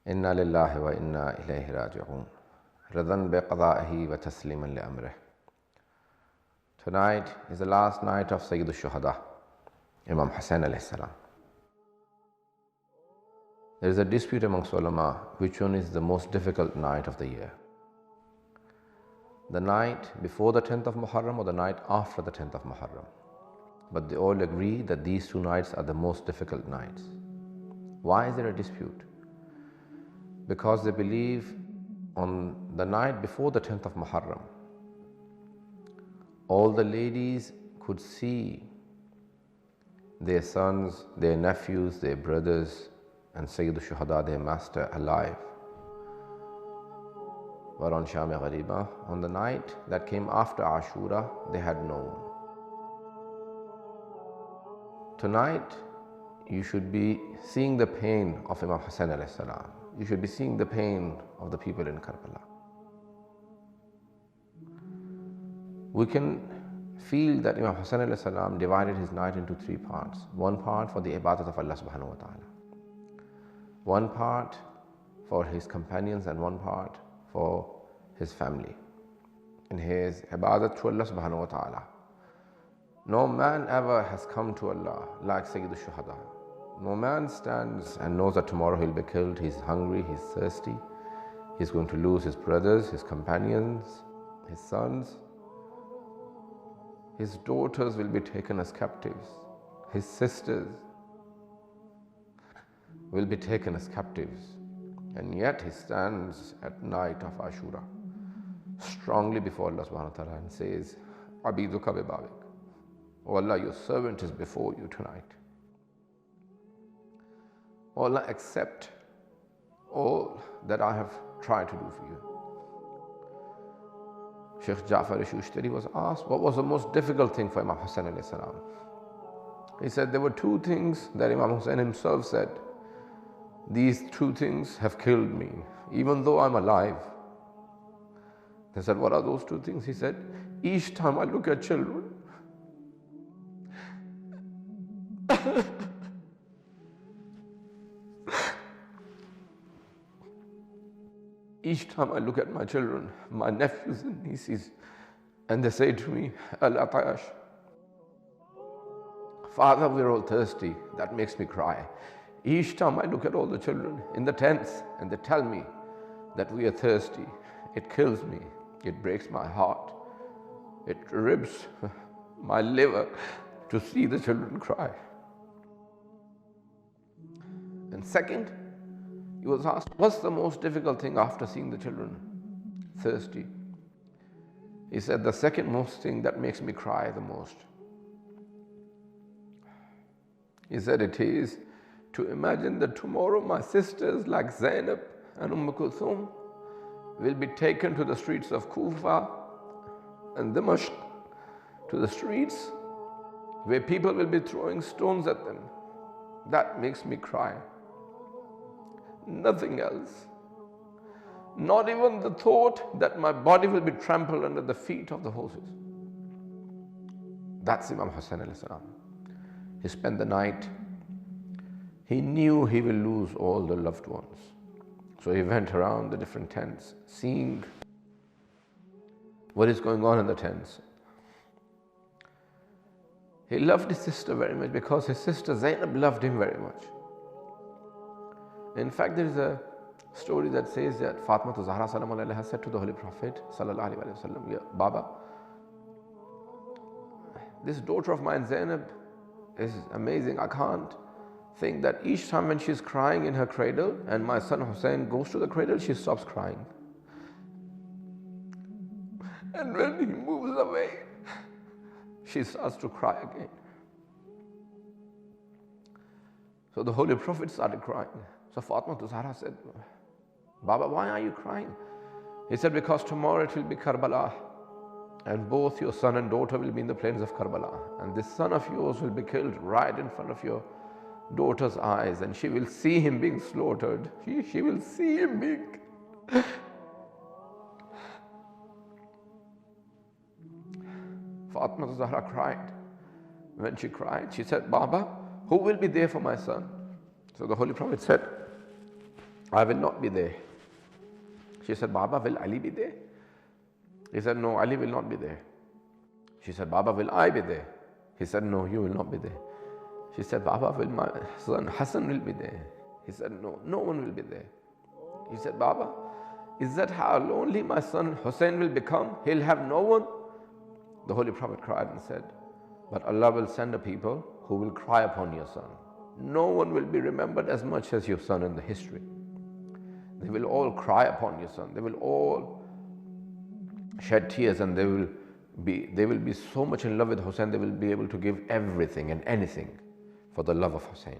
Inna lillahi wa inna ilayhi raji'un. Radan bi qada'ihi wa tasliman li amrih. Tonight is the last night of Sayyid al-Shuhada, Imam Hussain alayhi salam. There is a dispute amongst ulama which one is the most difficult night of the year. The night before the 10th of Muharram or the night after the 10th of Muharram. But they all agree that these two nights are the most difficult nights. Why is there a dispute? Because they believe on the night before the 10th of Muharram, all the ladies could see their sons, their nephews, their brothers, and Sayyid al-Shuhada, their master, alive. But on Sham-e Ghariba, on the night that came after Ashura, they had known. Tonight, you should be seeing the pain of Imam Hussain alayhi salam. You should be seeing the pain of the people in Karbala. We can feel that Imam Hussain alayhi salam divided his night into three parts. One part for the ibadat of Allah subhanahu wa ta'ala. One part for his companions and one part for his family. In his ibadat to Allah subhanahu wa ta'ala. No man ever has come to Allah like Sayyid al-Shuhada. No man stands and knows that tomorrow he'll be killed. He's hungry, he's thirsty. He's going to lose his brothers, his companions, his sons. His daughters will be taken as captives. His sisters will be taken as captives. And yet he stands at night of Ashura strongly before Allah subhanahu wa ta'ala and says, Abiduka bibabik. Oh Allah, your servant is before you tonight. Oh Allah, accept all that I have tried to do for you. Sheikh Ja'far Shushtari was asked, what was the most difficult thing for Imam Hussain alayhi salam? He said there were two things that Imam Hussain himself said, these two things have killed me, even though I'm alive. They said, what are those two things? He said, each time I look at children, each time I look at my children, my nephews and nieces, and they say to me, Al-Atash, Father, we're all thirsty. That makes me cry. Each time I look at all the children in the tents and they tell me that we are thirsty, it kills me. It breaks my heart. It rips my liver to see the children cry. And second, he was asked, what's the most difficult thing after seeing the children thirsty? He said, the second most thing that makes me cry the most. He said, it is to imagine that tomorrow my sisters like Zainab and Kulthum will be taken to the streets of Kufa and Dimashq, to the streets where people will be throwing stones at them. That makes me cry. Nothing else. Not even the thought that my body will be trampled under the feet of the horses. That's Imam Hussain alayhi salam. He spent the night. He knew he will lose all the loved ones. So he went around the different tents, seeing what is going on in the tents. He loved his sister very much because his sister Zainab loved him very much. In fact, there is a story that says that Fatima Zahra salam alayha has said to the Holy Prophet sallallahu alaihi wasallam, "Ya Baba, this daughter of mine Zainab is amazing. I can't think that each time when she's crying in her cradle and my son Hussein goes to the cradle, she stops crying. And when he moves away, she starts to cry again." So the Holy Prophet started crying. So Fatima Zahra said, "Baba, why are you crying?" He said, "Because tomorrow it will be Karbala, and both your son and daughter will be in the plains of Karbala, and this son of yours will be killed right in front of your daughter's eyes, and she will see him being slaughtered. She will see him being..." Fatima Zahra cried. When she cried, she said, "Baba, who will be there for my son?" So the Holy Prophet said, I will not be there. She said, Baba, will Ali be there? He said, no, Ali will not be there. She said, Baba, will I be there? He said, no, you will not be there. She said, Baba, will my son Hassan will be there? He said, no, no one will be there. He said, Baba, is that how lonely my son Hussein will become? He'll have no one. The Holy Prophet cried and said, but Allah will send a people who will cry upon your son. No one will be remembered as much as your son in the history. They will all cry upon your son. They will all shed tears, and they will be so much in love with Hussein, they will be able to give everything and anything for the love of Hussein.